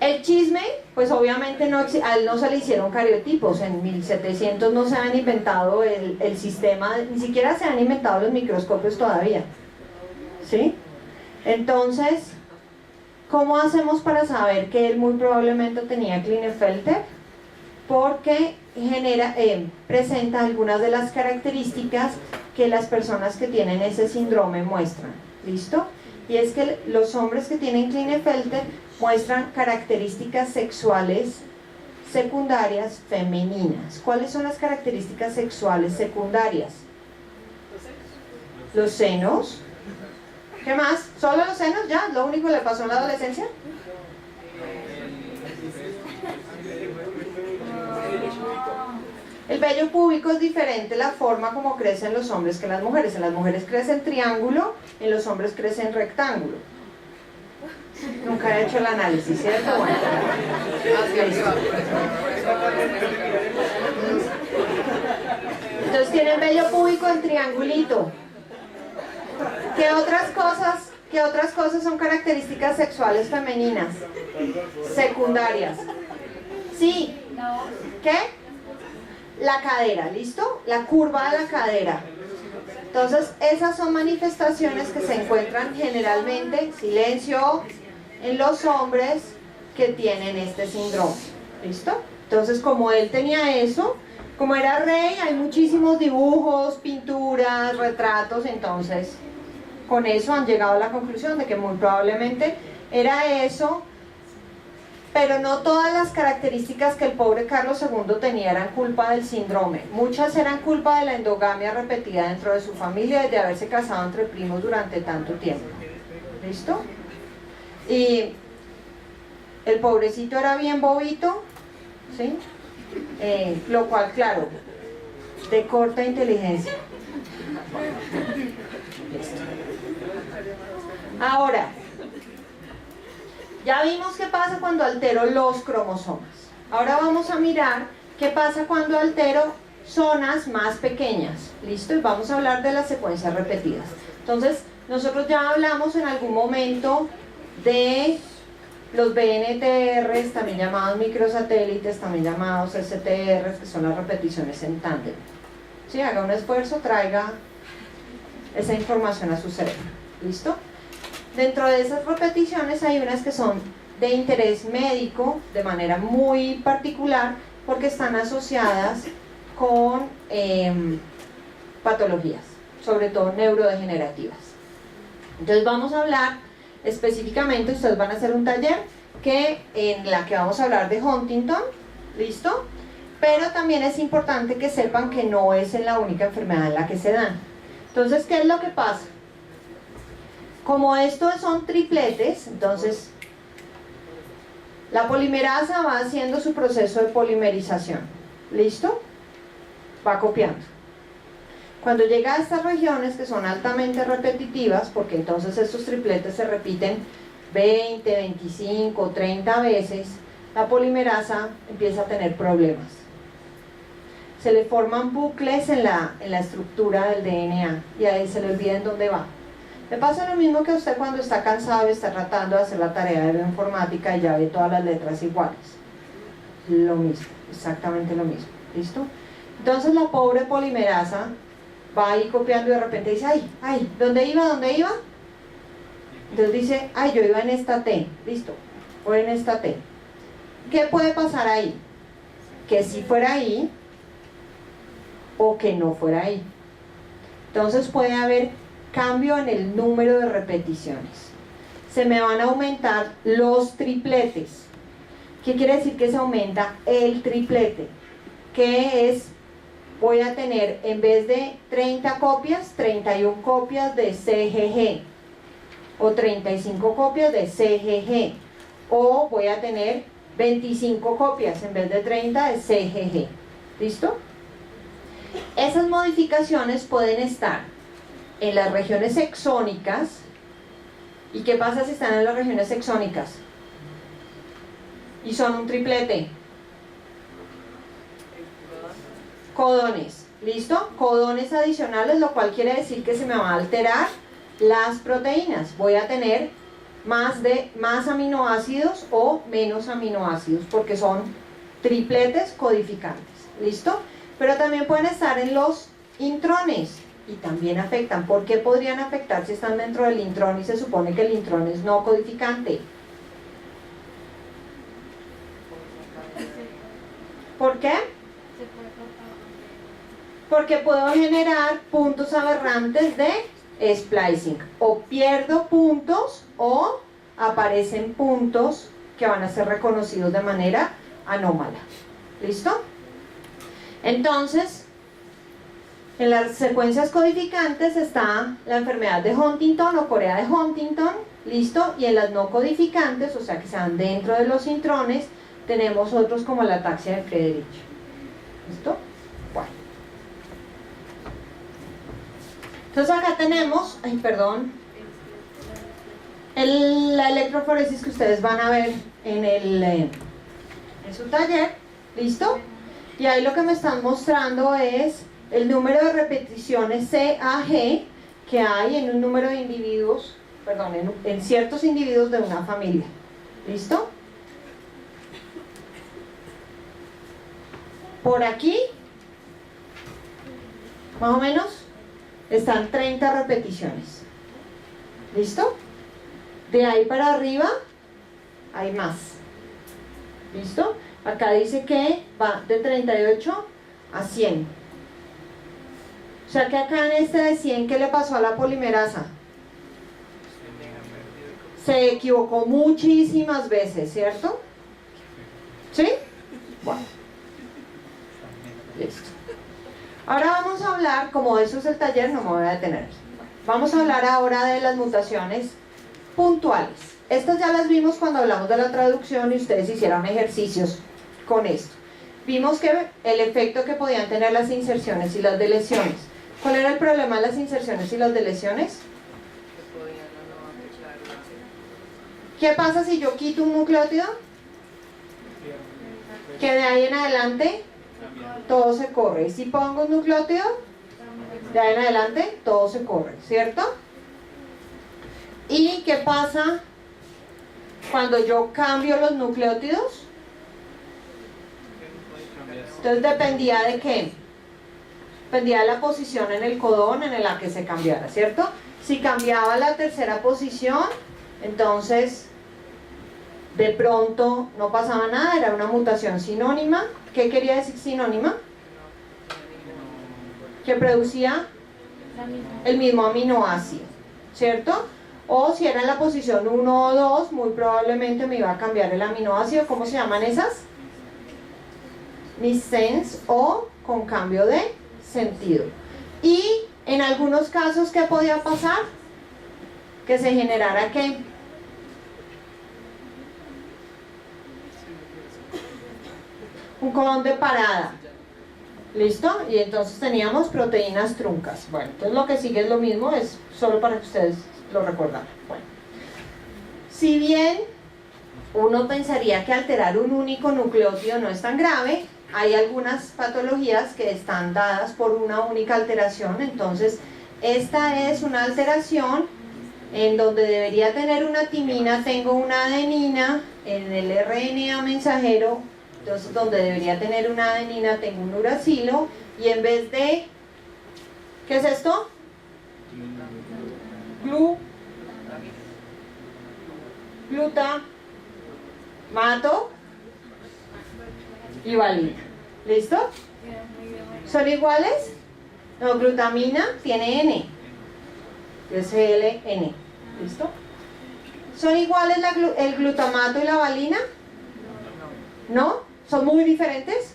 El chisme, pues obviamente a él no se le hicieron cariotipos, en 1700 no se han inventado el sistema, ni siquiera se han inventado los microscopios todavía, ¿sí? Entonces, ¿cómo hacemos para saber que él muy probablemente tenía Klinefelter? Porque presenta algunas de las características que las personas que tienen ese síndrome muestran, ¿listo? Y es que los hombres que tienen Klinefelter muestran características sexuales secundarias femeninas. ¿Cuáles son las características sexuales secundarias? Los senos. ¿Qué más? ¿Solo los senos? ¿Ya? ¿Lo único que le pasó en la adolescencia? El vello púbico es diferente la forma como crecen los hombres que las mujeres. En las mujeres crece en triángulo, en los hombres crece en rectángulo. Nunca he hecho el análisis, ¿cierto? Bueno. Entonces tienen vello púbico en triangulito. ¿Qué otras cosas son características sexuales femeninas? Secundarias. Sí. ¿Qué? La cadera, ¿listo? La curva de la cadera. Entonces, esas son manifestaciones que se encuentran generalmente, silencio, en los hombres que tienen este síndrome, ¿listo? Entonces, como él tenía eso, como era rey, hay muchísimos dibujos, pinturas, retratos, entonces, con eso han llegado a la conclusión de que muy probablemente era eso, pero no todas las características que el pobre Carlos II tenía eran culpa del síndrome. Muchas eran culpa de la endogamia repetida dentro de su familia y de haberse casado entre primos durante tanto tiempo. ¿Listo? Y el pobrecito era bien bobito, ¿sí? Lo cual, claro, de corta inteligencia. Listo. Ahora, ya vimos qué pasa cuando altero los cromosomas. Ahora vamos a mirar qué pasa cuando altero zonas más pequeñas. ¿Listo? Y vamos a hablar de las secuencias repetidas. Entonces, nosotros ya hablamos en algún momento de los BNTRs, también llamados microsatélites, también llamados STRs, que son las repeticiones en tándem. ¿Sí? Haga un esfuerzo, traiga esa información a su cerebro. ¿Listo? Dentro de esas repeticiones hay unas que son de interés médico de manera muy particular porque están asociadas con patologías, sobre todo neurodegenerativas. Entonces vamos a hablar específicamente, ustedes van a hacer un taller en la que vamos a hablar de Huntington, ¿listo? Pero también es importante que sepan que no es en la única enfermedad en la que se dan. Entonces, ¿qué es lo que pasa? Como estos son tripletes, entonces la polimerasa va haciendo su proceso de polimerización. ¿Listo? Va copiando. Cuando llega a estas regiones que son altamente repetitivas, porque entonces estos tripletes se repiten 20, 25, 30 veces, la polimerasa empieza a tener problemas. Se le forman bucles en la estructura del DNA y ahí se le olvida en dónde va. Le pasa lo mismo que a usted cuando está cansado y está tratando de hacer la tarea de bioinformática y ya ve todas las letras iguales. Lo mismo, exactamente lo mismo. ¿Listo? Entonces la pobre polimerasa va ahí copiando y de repente dice, ay, ¿dónde iba? Entonces dice, yo iba en esta T, listo, o en esta T. ¿Qué puede pasar ahí? Que si fuera ahí o que no fuera ahí. Entonces puede haber cambio en el número de repeticiones. Se me van a aumentar los tripletes. ¿Qué quiere decir que se aumenta el triplete? Que es, voy a tener en vez de 30 copias, 31 copias de CGG o 35 copias de CGG, o voy a tener 25 copias en vez de 30 de CGG. ¿Listo? Esas modificaciones pueden estar en las regiones exónicas. ¿Y qué pasa si están en las regiones exónicas? Y son un triplete. Codones, ¿listo? Codones adicionales, lo cual quiere decir que se me va a alterar las proteínas. Voy a tener más aminoácidos o menos aminoácidos, porque son tripletes codificantes, ¿listo? Pero también pueden estar en los intrones y también afectan. ¿Por qué podrían afectar si están dentro del intrón y se supone que el intrón es no codificante? ¿Por qué? Porque puedo generar puntos aberrantes de splicing. O pierdo puntos o aparecen puntos que van a ser reconocidos de manera anómala. ¿Listo? Entonces, en las secuencias codificantes está la enfermedad de Huntington o Corea de Huntington. ¿Listo? Y en las no codificantes, o sea que sean dentro de los intrones, tenemos otros como la ataxia de Friedrich. ¿Listo? Bueno. Entonces acá tenemos, la electroforesis que ustedes van a ver en su taller. ¿Listo? Y ahí lo que me están mostrando es el número de repeticiones CAG que hay en un número de individuos, en ciertos individuos de una familia. ¿Listo? Por aquí, más o menos, están 30 repeticiones. ¿Listo? De ahí para arriba hay más. ¿Listo? Acá dice que va de 38 a 100. O sea que acá en este de 100, ¿qué le pasó a la polimerasa? Se equivocó muchísimas veces, ¿cierto? ¿Sí? Bueno. Listo. Ahora vamos a hablar, como eso es el taller, no me voy a detener. Vamos a hablar ahora de las mutaciones puntuales. Estas ya las vimos cuando hablamos de la traducción y ustedes hicieron ejercicios con esto. Vimos que el efecto que podían tener las inserciones y las deleciones. ¿Cuál era el problema de las inserciones y las deleciones? ¿Qué pasa si yo quito un nucleótido? Que de ahí en adelante todo se corre. Y si pongo un nucleótido, de ahí en adelante todo se corre, ¿cierto? ¿Y qué pasa cuando yo cambio los nucleótidos? Entonces dependía de qué. Dependía de la posición en el codón en la que se cambiara, ¿cierto? Si cambiaba la tercera posición, entonces de pronto no pasaba nada, era una mutación sinónima. ¿Qué quería decir sinónima? Que producía el mismo aminoácido, ¿cierto? O si era en la posición 1 o 2, muy probablemente me iba a cambiar el aminoácido. ¿Cómo se llaman esas? Missense o con cambio de sentido. Y en algunos casos, ¿qué podía pasar? Que se generara ¿qué? Un codón de parada. ¿Listo? Y entonces teníamos proteínas truncas. Bueno, entonces lo que sigue es lo mismo, es solo para que ustedes lo recordaran. Bueno, si bien uno pensaría que alterar un único nucleótido no es tan grave, hay algunas patologías que están dadas por una única alteración. Entonces esta es una alteración en donde debería tener una timina, tengo una adenina, en el RNA mensajero. Entonces donde debería tener una adenina tengo un uracilo, y en vez de, ¿qué es esto? Glutamato y valina. ¿Listo? ¿Son iguales? No, glutamina tiene N, es GLN. ¿Listo? ¿Son iguales el glutamato y la valina? ¿No? ¿Son muy diferentes?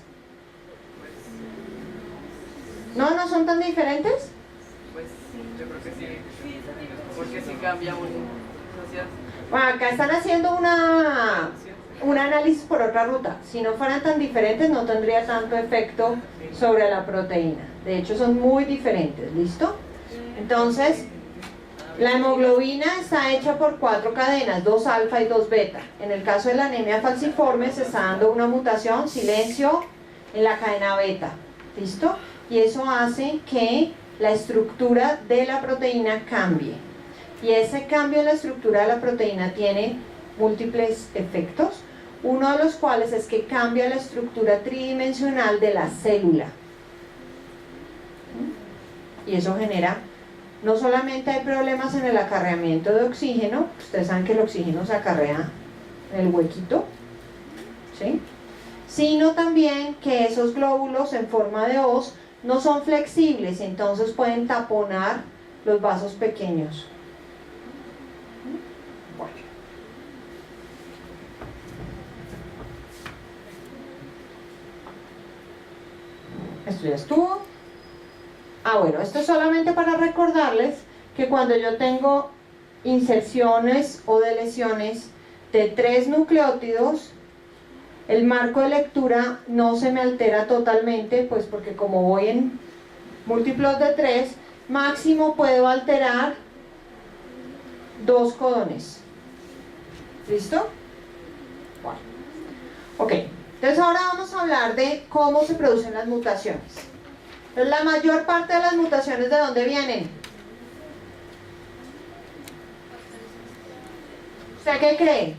¿No? ¿No son tan diferentes? Pues yo creo que sí, porque si cambia uno. Bueno, acá están haciendo un análisis por otra ruta. Si no fueran tan diferentes no tendría tanto efecto sobre la proteína. De hecho son muy diferentes, ¿listo? Entonces, la hemoglobina está hecha por 4 cadenas, 2 alfa y 2 beta. En el caso de la anemia falciforme se está dando una mutación, silencio, en la cadena beta. ¿Listo? Y eso hace que la estructura de la proteína cambie. Y ese cambio en la estructura de la proteína tiene múltiples efectos, uno de los cuales es que cambia la estructura tridimensional de la célula. Y eso genera, no solamente hay problemas en el acarreamiento de oxígeno, ustedes saben que el oxígeno se acarrea en el huequito, ¿sí?, sino también que esos glóbulos en forma de hoz no son flexibles, entonces pueden taponar los vasos pequeños. Bueno. Esto ya estuvo. Bueno, esto es solamente para recordarles que cuando yo tengo inserciones o deleciones de 3 nucleótidos, el marco de lectura no se me altera totalmente, pues porque como voy en múltiplos de 3, máximo puedo alterar 2 codones. ¿Listo? Bueno. Ok, entonces ahora vamos a hablar de cómo se producen las mutaciones. Entonces, la mayor parte de las mutaciones, ¿de dónde vienen? ¿Usted qué cree?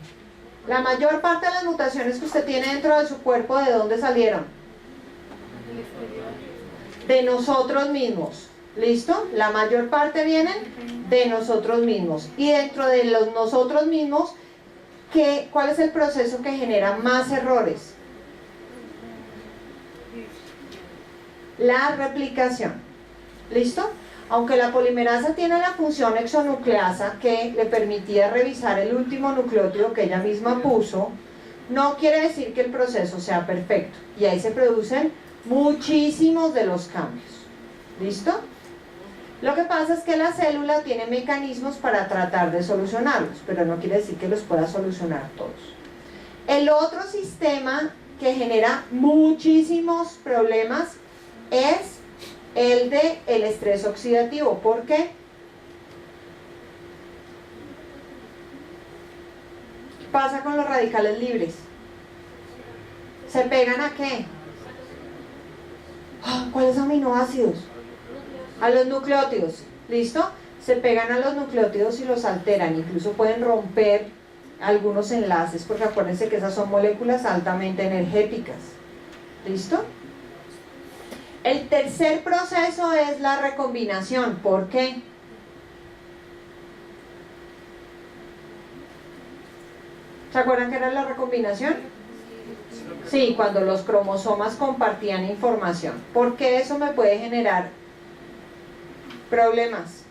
La mayor parte de las mutaciones que usted tiene dentro de su cuerpo, ¿de dónde salieron? De nosotros mismos. ¿Listo? La mayor parte vienen de nosotros mismos. Y dentro de los nosotros mismos, ¿cuál es el proceso que genera más errores? La replicación. ¿Listo? Aunque la polimerasa tiene la función exonucleasa que le permitía revisar el último nucleótido que ella misma puso, no quiere decir que el proceso sea perfecto. Y ahí se producen muchísimos de los cambios. ¿Listo? Lo que pasa es que la célula tiene mecanismos para tratar de solucionarlos, pero no quiere decir que los pueda solucionar todos. El otro sistema que genera muchísimos problemas es el de el estrés oxidativo. ¿Por qué? ¿Qué pasa con los radicales libres? ¿Se pegan a qué? ¿Cuáles aminoácidos? A los nucleótidos. ¿Listo? Se pegan a los nucleótidos y los alteran, incluso pueden romper algunos enlaces, porque acuérdense que esas son moléculas altamente energéticas. ¿Listo? El tercer proceso es la recombinación. ¿Por qué? ¿Se acuerdan que era la recombinación? Sí, cuando los cromosomas compartían información. ¿Por qué eso me puede generar problemas?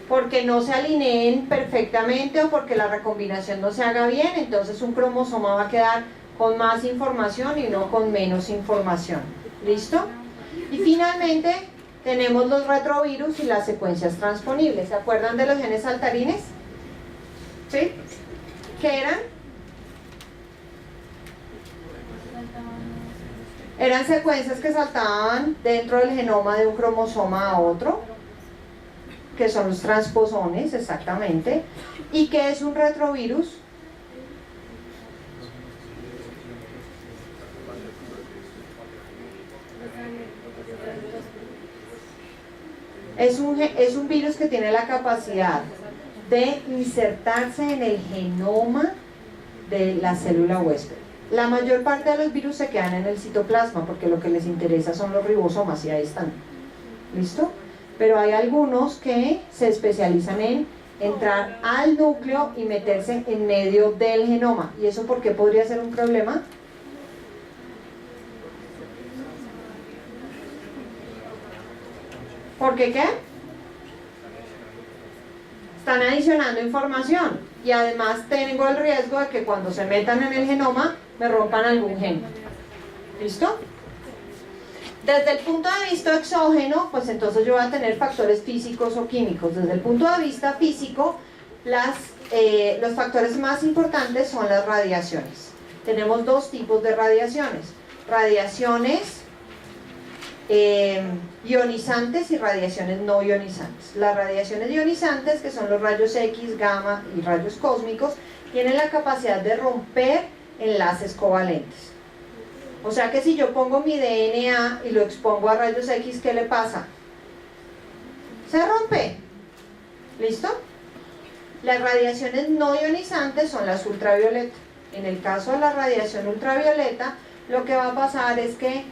Porque no se alineen perfectamente o porque la recombinación no se haga bien, entonces un cromosoma va a quedar con más información y no con menos información. ¿Listo? Y finalmente tenemos los retrovirus y las secuencias transponibles. ¿Se acuerdan de los genes saltarines? ¿Sí? ¿Qué eran? Eran secuencias que saltaban dentro del genoma de un cromosoma a otro, que son los transposones, exactamente. ¿Y qué es un retrovirus? Es un virus que tiene la capacidad de insertarse en el genoma de la célula huésped. La mayor parte de los virus se quedan en el citoplasma porque lo que les interesa son los ribosomas y ahí están. ¿Listo? Pero hay algunos que se especializan en entrar al núcleo y meterse en medio del genoma. ¿Y eso por qué podría ser un problema? ¿Por qué qué? Están adicionando información y además tengo el riesgo de que cuando se metan en el genoma me rompan algún gen. ¿Listo? Desde el punto de vista exógeno, pues entonces yo voy a tener factores físicos o químicos. Desde el punto de vista físico, los factores más importantes son las radiaciones. Tenemos dos tipos de radiaciones. Radiaciones ionizantes y radiaciones no ionizantes. Las radiaciones ionizantes, que son los rayos X, gamma y rayos cósmicos, tienen la capacidad de romper enlaces covalentes. O sea que si yo pongo mi DNA y lo expongo a rayos X, ¿qué le pasa? Se rompe. ¿Listo? Las radiaciones no ionizantes son las ultravioleta. En el caso de la radiación ultravioleta, lo que va a pasar es que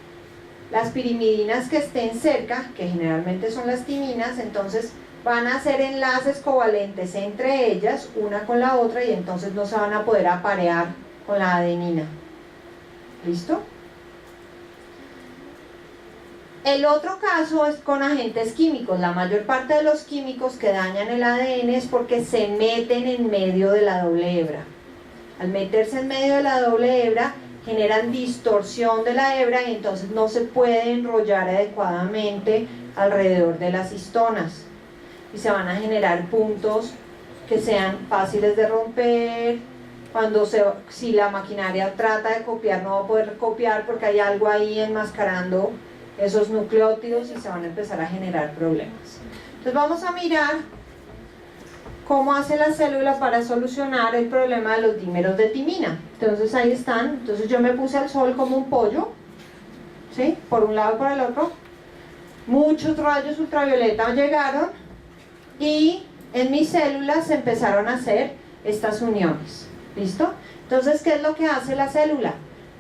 las pirimidinas que estén cerca, que generalmente son las timinas, entonces van a hacer enlaces covalentes entre ellas, una con la otra, y entonces no se van a poder aparear con la adenina. ¿Listo? El otro caso es con agentes químicos. La mayor parte de los químicos que dañan el ADN es porque se meten en medio de la doble hebra. Al meterse en medio de la doble hebra, generan distorsión de la hebra y entonces no se puede enrollar adecuadamente alrededor de las histonas. Y se van a generar puntos que sean fáciles de romper. Si la maquinaria trata de copiar, no va a poder copiar porque hay algo ahí enmascarando esos nucleótidos y se van a empezar a generar problemas. Entonces vamos a mirar cómo hace la célula para solucionar el problema de los dímeros de timina. Entonces ahí están. Entonces yo me puse al sol como un pollo, ¿sí? Por un lado y por el otro. Muchos rayos ultravioleta llegaron y en mis células se empezaron a hacer estas uniones. ¿Listo? Entonces, ¿qué es lo que hace la célula?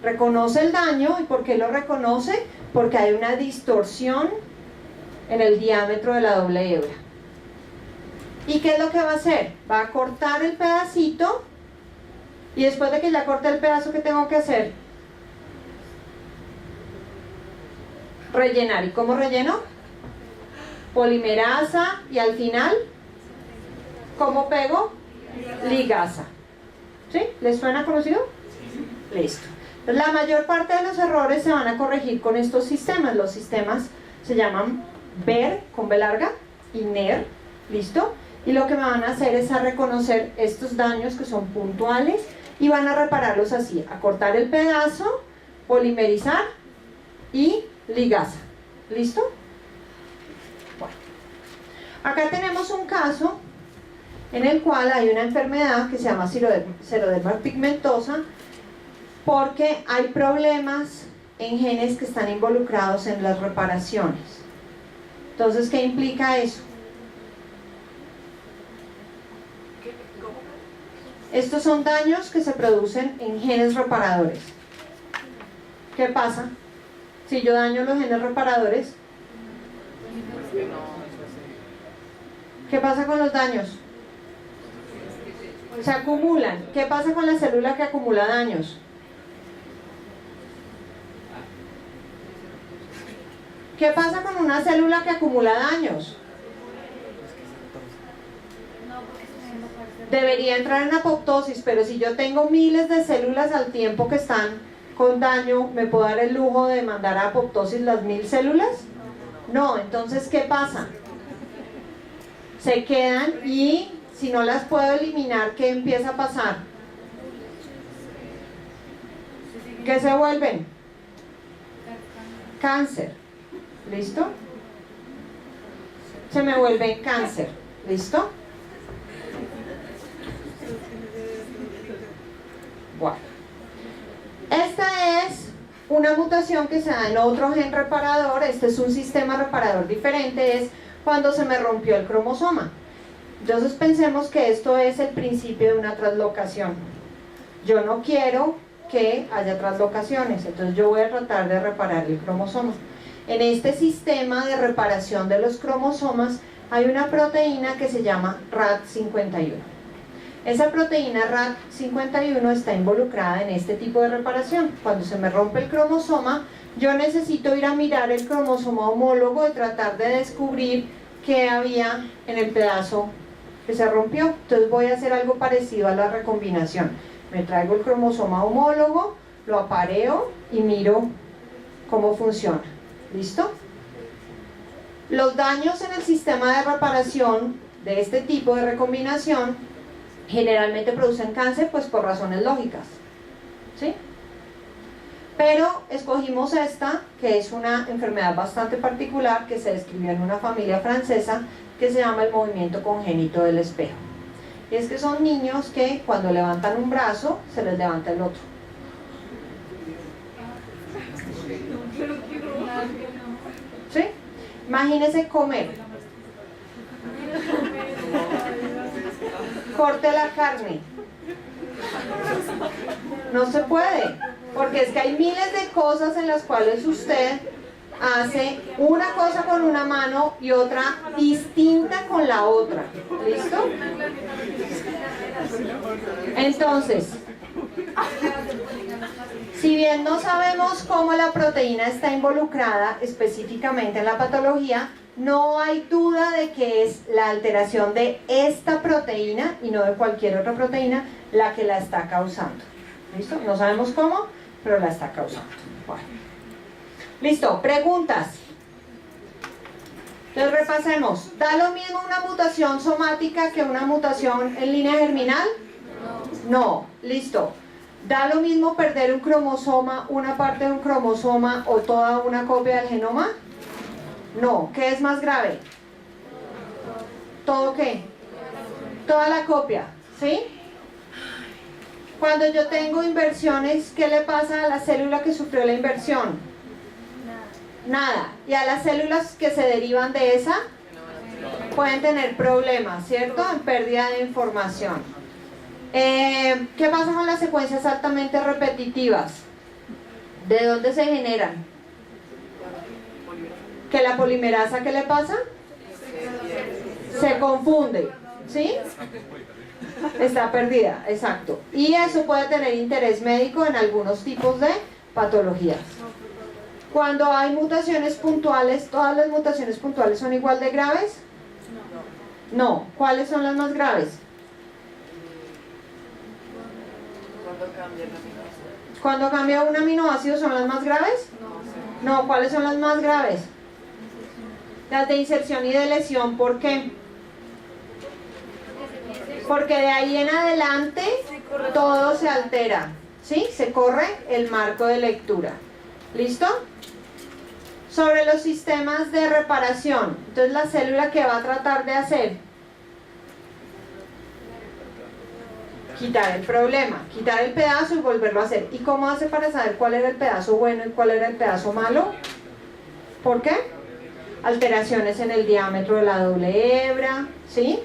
Reconoce el daño. ¿Y por qué lo reconoce? Porque hay una distorsión en el diámetro de la doble hebra. ¿Y qué es lo que va a hacer? Va a cortar el pedacito y después de que ya corte el pedazo, ¿qué tengo que hacer? Rellenar. ¿Y cómo relleno? Polimerasa y al final, ¿cómo pego? Ligasa. ¿Sí? ¿Les suena conocido? Listo. La mayor parte de los errores se van a corregir con estos sistemas. Los sistemas se llaman BER con B larga y NER. ¿Listo? Y lo que me van a hacer es a reconocer estos daños que son puntuales y van a repararlos así: a cortar el pedazo, polimerizar y ligasa. ¿Listo? Bueno, acá tenemos un caso en el cual hay una enfermedad que se llama xeroderma pigmentosa, porque hay problemas en genes que están involucrados en las reparaciones. Entonces, ¿qué implica eso? Estos son daños que se producen en genes reparadores. ¿Qué pasa si yo daño los genes reparadores? ¿Qué pasa con los daños? Se acumulan. ¿Qué pasa con la célula que acumula daños? ¿Qué pasa con una célula que acumula daños? Debería entrar en apoptosis, pero si yo tengo miles de células al tiempo que están con daño, ¿me puedo dar el lujo de mandar a apoptosis las 1000 células? No. Entonces, ¿qué pasa? Se quedan y si no las puedo eliminar, ¿qué empieza a pasar? ¿Qué se vuelven? Cáncer. ¿Listo? Se me vuelve cáncer. ¿Listo? Bueno. Esta es una mutación que se da en otro gen reparador. Este es un sistema reparador diferente. Es cuando se me rompió el cromosoma. Entonces pensemos que esto es el principio de una translocación. Yo no quiero que haya translocaciones, entonces yo voy a tratar de reparar el cromosoma. En este sistema de reparación de los cromosomas hay una proteína que se llama RAD51. Esa proteína RAD51 está involucrada en este tipo de reparación. Cuando se me rompe el cromosoma, yo necesito ir a mirar el cromosoma homólogo y tratar de descubrir qué había en el pedazo que se rompió. Entonces voy a hacer algo parecido a la recombinación. Me traigo el cromosoma homólogo, lo apareo y miro cómo funciona. ¿Listo? Los daños en el sistema de reparación de este tipo de recombinación generalmente producen cáncer, pues por razones lógicas. ¿Sí? Pero escogimos esta, que es una enfermedad bastante particular que se describió en una familia francesa que se llama el movimiento congénito del espejo. Y es que son niños que cuando levantan un brazo, se les levanta el otro. ¿Sí? Imagínese comer. Corte la carne. No se puede, porque es que hay miles de cosas en las cuales usted hace una cosa con una mano y otra distinta con la otra. ¿Listo? Entonces, si bien no sabemos cómo la proteína está involucrada específicamente en la patología, no hay duda de que es la alteración de esta proteína y no de cualquier otra proteína la que la está causando. ¿Listo? No sabemos cómo, pero la está causando. Bueno. Listo, preguntas. Entonces repasemos. ¿Da lo mismo una mutación somática que una mutación en línea germinal? No. Listo. ¿Da lo mismo perder un cromosoma, una parte de un cromosoma o toda una copia del genoma? No. ¿Qué es más grave? ¿Todo qué? Toda la copia, ¿sí? Cuando yo tengo inversiones, ¿qué le pasa a la célula que sufrió la inversión? Nada. Y a las células que se derivan de esa pueden tener problemas, ¿cierto? En pérdida de información. ¿Qué pasa con las secuencias altamente repetitivas? ¿De dónde se generan? ¿Que la polimerasa qué le pasa? Se confunde, ¿sí? Está perdida, exacto. Y eso puede tener interés médico en algunos tipos de patologías. Cuando hay mutaciones puntuales, ¿todas las mutaciones puntuales son igual de graves? No. ¿Cuáles son las más graves? Cuando cambia un aminoácido, ¿son las más graves? No. ¿Cuáles son las más graves? Las de inserción y de lesión. ¿Por qué? Porque de ahí en adelante todo se altera, ¿sí? Se corre el marco de lectura. ¿Listo? Sobre los sistemas de reparación. Entonces la célula, ¿qué va a tratar de hacer? Quitar el problema, quitar el pedazo y volverlo a hacer. ¿Y cómo hace para saber cuál era el pedazo bueno y cuál era el pedazo malo? ¿Por qué? Alteraciones en el diámetro de la doble hebra, ¿sí?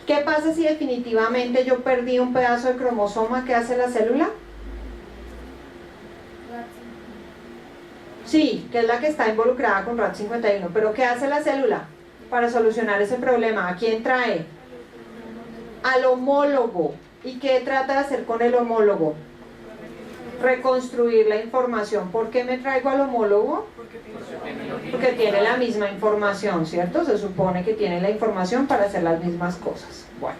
¿Qué pasa si definitivamente yo perdí un pedazo de cromosoma? ¿Qué hace la célula? Sí, que es la que está involucrada con RAD51. ¿Pero qué hace la célula para solucionar ese problema? ¿A quién trae? Al homólogo. ¿Y qué trata de hacer con el homólogo? Reconstruir la información. ¿Por qué me traigo al homólogo? Porque tiene la misma información, ¿cierto? Se supone que tiene la información para hacer las mismas cosas. Bueno.